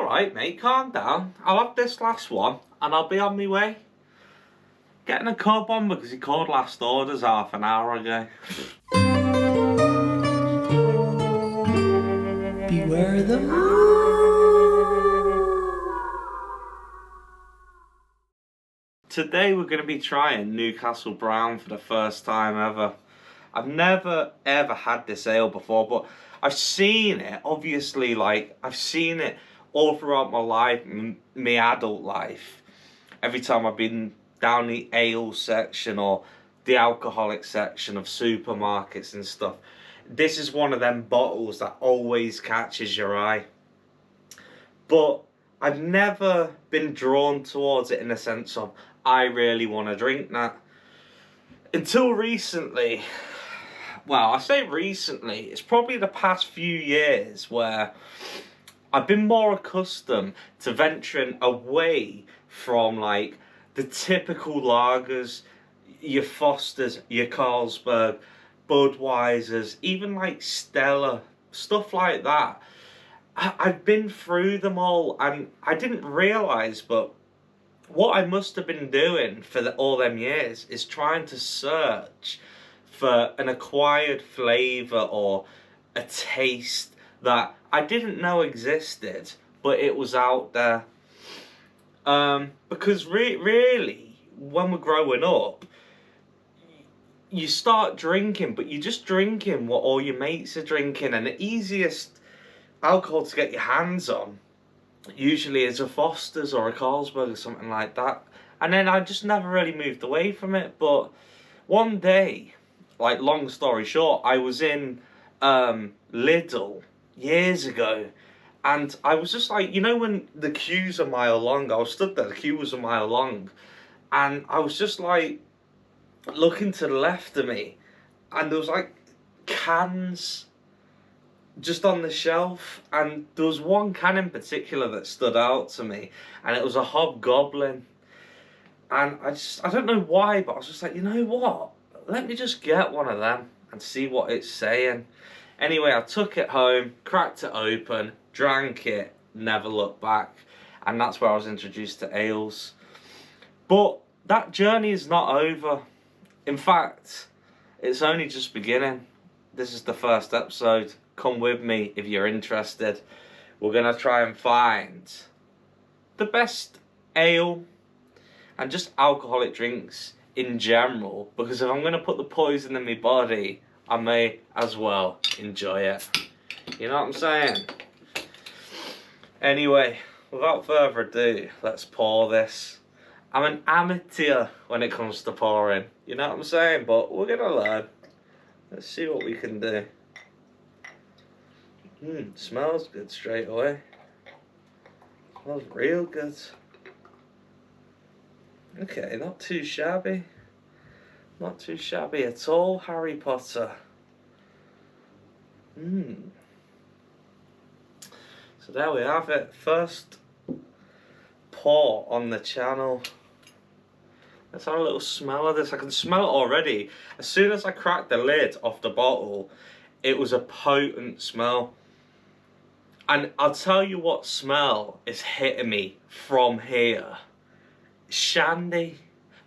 alright, mate, calm down. I'll have this last one and I'll be on my way. Getting a cub on because he called last orders half an hour ago. Beware the Today we're going to be trying Newcastle Brown for the first time ever. I've never ever had this ale before, but I've seen it, obviously, like, I've seen it all throughout my life, my adult life. Every time I've been down the ale section or the alcoholic section of supermarkets and stuff, this is one of them bottles that always catches your eye. But I've never been drawn towards it in the sense of, I really want to drink that. Until recently, well, I say recently, it's probably the past few years where I've been more accustomed to venturing away from, like, the typical lagers, your Fosters, your Carlsberg, Budweisers, even like Stella, stuff like that. I've been through them all and I didn't realise, but what I must have been doing for all them years is trying to search for an acquired flavour or a taste that I didn't know existed, but it was out there. Because really, when we're growing up, you start drinking, but you're just drinking what all your mates are drinking, and the easiest alcohol to get your hands on usually is a Foster's or a Carlsberg or something like that. And then I just never really moved away from it. But one day, like, long story short, I was in Lidl years ago, and I was just like, you know, when the queue's a mile long, I was stood there, the queue was a mile long, and I was just like looking to the left of me, and there was like cans just on the shelf, and there was one can in particular that stood out to me, and it was a Hobgoblin. And I don't know why, but I was just like, you know what, let me just get one of them and see what it's saying. Anyway, I took it home, cracked it open, drank it, never looked back, and that's where I was introduced to ales. But that journey is not over. In fact, it's only just beginning. This is the first episode. Come with me if you're interested. We're going to try and find the best ale and just alcoholic drinks in general, because if I'm going to put the poison in my body, I may as well enjoy it. You know what I'm saying? Anyway, without further ado, let's pour this. I'm an amateur when it comes to pouring. You know what I'm saying? But we're going to learn. Let's see what we can do. Smells good straight away. Smells real good. Okay, not too shabby. Not too shabby at all, Harry Potter. So there we have it. First pour on the channel. Let's have a little smell of this. I can smell it already. As soon as I cracked the lid off the bottle, it was a potent smell. And I'll tell you what smell is hitting me from here. Shandy.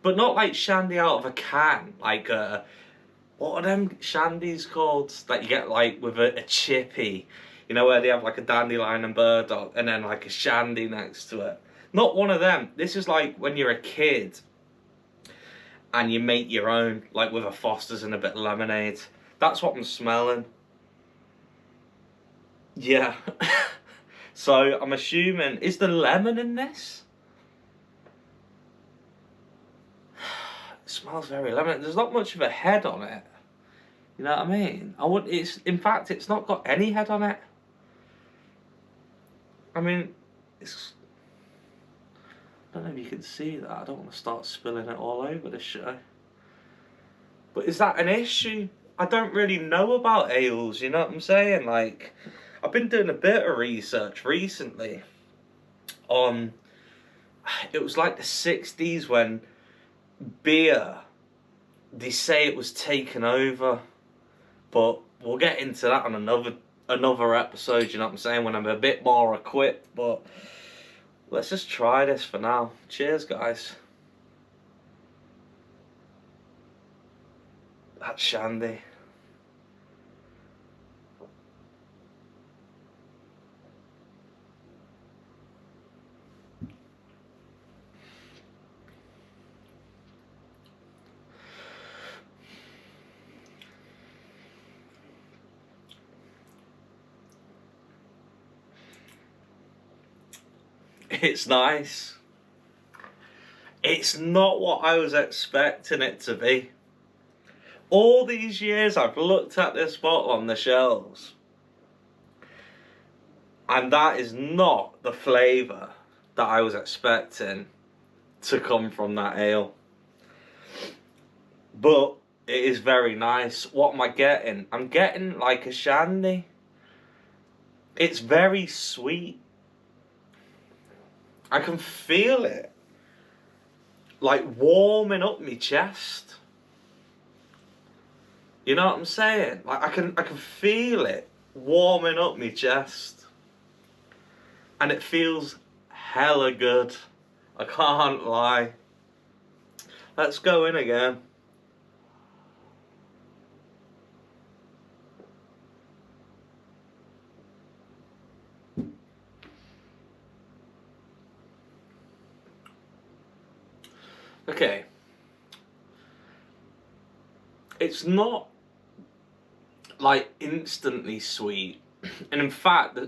But not like shandy out of a can. Like, what are them shandies called? That you get like with a chippy. You know, where they have like a dandelion and burdock and then like a shandy next to it. Not one of them. This is like when you're a kid and you make your own, like with a Foster's and a bit of lemonade. That's what I'm smelling. Yeah. So I'm assuming, is there lemon in this? It smells very lemon. There's not much of a head on it. You know what I mean? In fact, it's not got any head on it. I mean, I don't know if you can see that. I don't want to start spilling it all over the show. But is that an issue? I don't really know about ales, you know what I'm saying? Like, I've been doing a bit of research recently on, it was like the 60s when beer, they say it was taken over, but we'll get into that on another episode, you know what I'm saying, when I'm a bit more equipped. But let's just try this for now. Cheers, guys. That's shandy. It's nice. It's not what I was expecting it to be. All these years I've looked at this bottle on the shelves, and that is not the flavour that I was expecting to come from that ale. But it is very nice. What am I getting? I'm getting like a shandy. It's very sweet. I can feel it, like warming up my chest. You know what I'm saying? Like I can feel it warming up my chest, and it feels hella good. I can't lie. Let's go in again. Okay. It's not like instantly sweet. And in fact,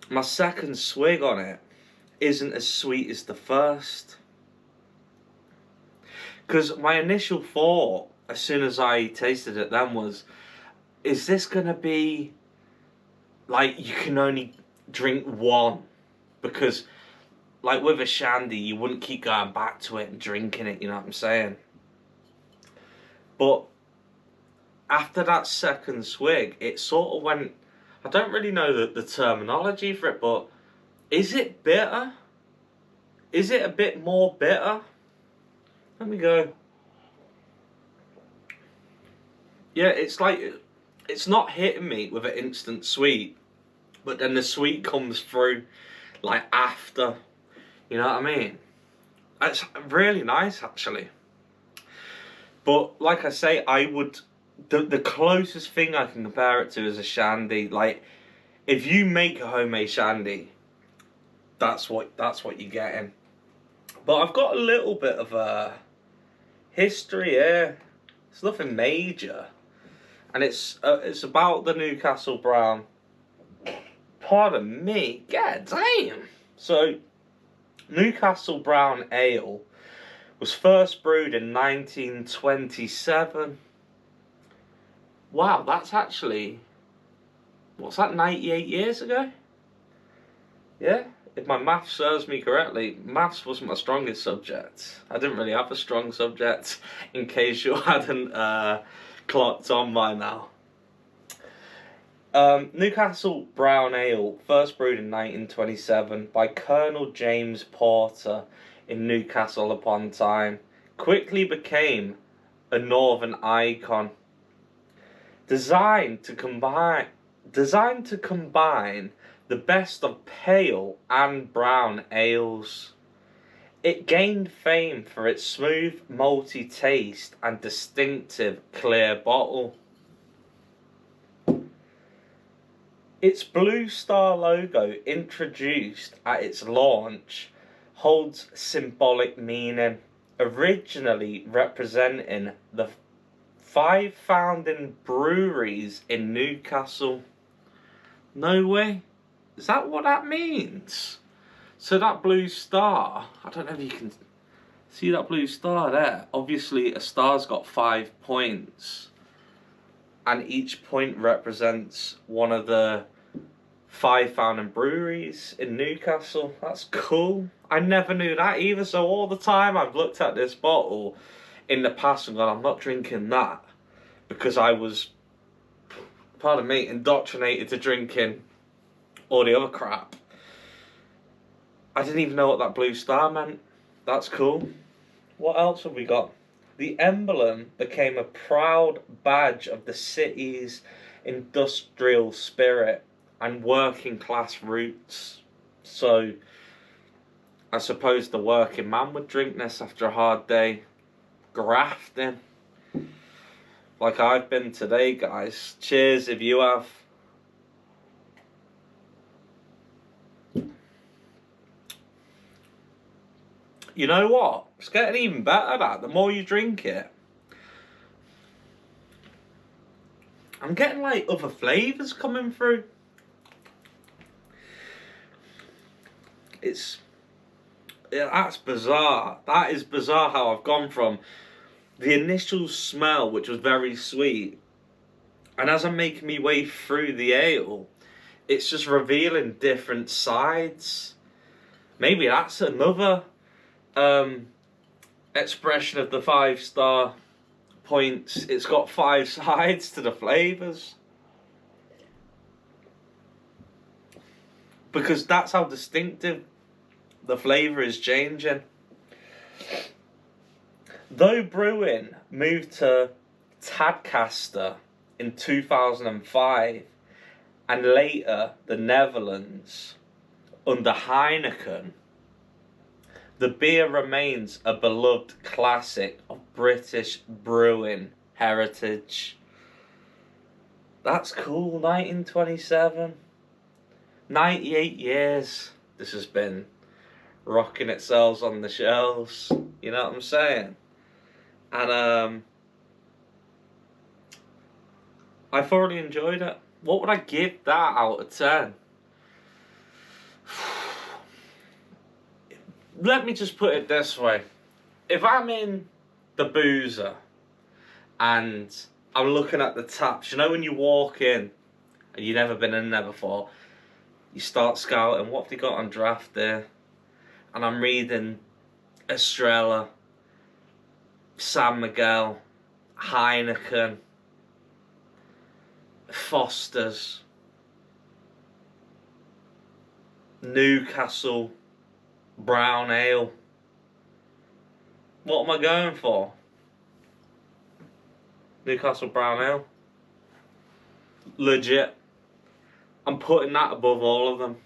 my second swig on it isn't as sweet as the first. Because my initial thought, as soon as I tasted it then, was, is this gonna be like you can only drink one? Because like with a shandy, you wouldn't keep going back to it and drinking it, you know what I'm saying? But after that second swig, it sort of went, I don't really know the terminology for it, but is it bitter? Is it a bit more bitter? Let me go. Yeah, it's like, it's not hitting me with an instant sweet, but then the sweet comes through like after. You know what I mean? It's really nice, actually. But like I say, I would, the closest thing I can compare it to is a shandy. Like, if you make a homemade shandy, that's what you're getting. But I've got a little bit of a history here. It's nothing major, and it's about the Newcastle Brown. Pardon me, god damn. So, Newcastle Brown Ale was first brewed in 1927. Wow, that's actually, what's that, 98 years ago? Yeah, if my maths serves me correctly, maths wasn't my strongest subject. I didn't really have a strong subject, in case you hadn't clocked on by now. Newcastle Brown Ale, first brewed in 1927 by Colonel James Porter in Newcastle upon Tyne, quickly became a northern icon. Designed to combine the best of pale and brown ales. It gained fame for its smooth, malty taste and distinctive clear bottle. Its Blue Star logo, introduced at its launch, holds symbolic meaning, originally representing the 5 founding breweries in Newcastle. No way. Is that what that means? So that blue star, I don't know if you can see that blue star there. Obviously a star's got 5 points, and each point represents one of the 5 founding breweries in Newcastle. That's cool. I never knew that either. So all the time I've looked at this bottle in the past and gone, I'm not drinking that, because I was, pardon me, indoctrinated to drinking all the other crap. I didn't even know what that blue star meant. That's cool. What else have we got? The emblem became a proud badge of the city's industrial spirit and working class roots. So I suppose the working man would drink this after a hard day grafting, like I've been today, guys. Cheers if you have. You know what? It's getting even better, that. The more you drink it. I'm getting like other flavours coming through. That's bizarre. That is bizarre how I've gone from the initial smell, which was very sweet, and as I'm making my way through the ale, it's just revealing different sides. Maybe that's another expression of the 5-star points. It's got 5 sides to the flavours, because that's how distinctive the flavour is changing. Though brewing moved to Tadcaster in 2005 and later the Netherlands under Heineken, the beer remains a beloved classic of British brewing heritage. That's cool. 1927. 98 years this has been rocking itself on the shelves. You know what I'm saying? And I thoroughly enjoyed it. What would I give that out of 10? Let me just put it this way. If I'm in the boozer and I'm looking at the taps, you know when you walk in and you've never been in there before, you start scouting, what have they got on draft there? And I'm reading Estrella, San Miguel, Heineken, Foster's, Newcastle, Brown Ale. What am I going for? Newcastle Brown Ale. Legit. I'm putting that above all of them.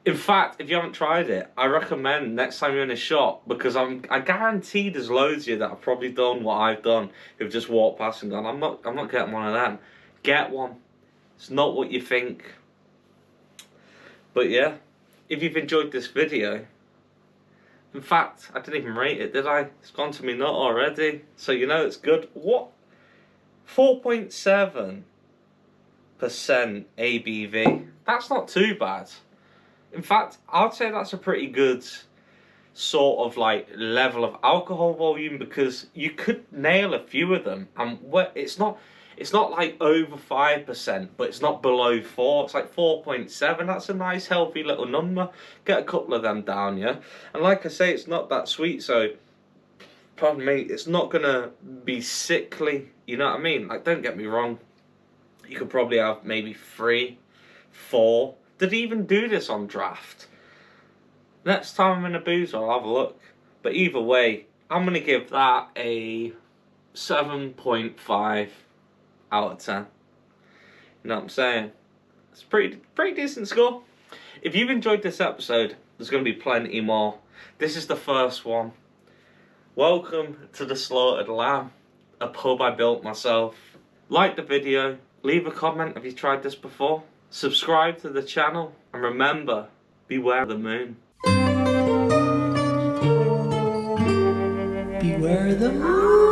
In fact, if you haven't tried it, I recommend next time you're in a shop, because I guarantee there's loads of you that have probably done what I've done, who've just walked past and gone, I'm not getting one of them. Get one. It's not what you think. But yeah, if you've enjoyed this video, in fact, I didn't even rate it, did I? It's gone to me nut already, so you know it's good. What? 4.7% ABV. That's not too bad. In fact, I'd say that's a pretty good sort of like level of alcohol volume, because you could nail a few of them, and it's not like over 5%, but it's not below 4. It's like 4.7. That's a nice healthy little number. Get a couple of them down, yeah. And like I say, it's not that sweet, so pardon me, it's not gonna be sickly. You know what I mean? Like, don't get me wrong. You could probably have maybe 3, 4. Did he even do this on draft? Next time I'm in a boozer, I'll have a look. But either way, I'm going to give that a 7.5 out of 10. You know what I'm saying? It's pretty decent score. If you've enjoyed this episode, there's going to be plenty more. This is the first one. Welcome to the Slaughtered Lamb, a pub I built myself. Like the video, leave a comment if you tried this before. Subscribe to the channel, and remember, beware of the moon. Beware the moon.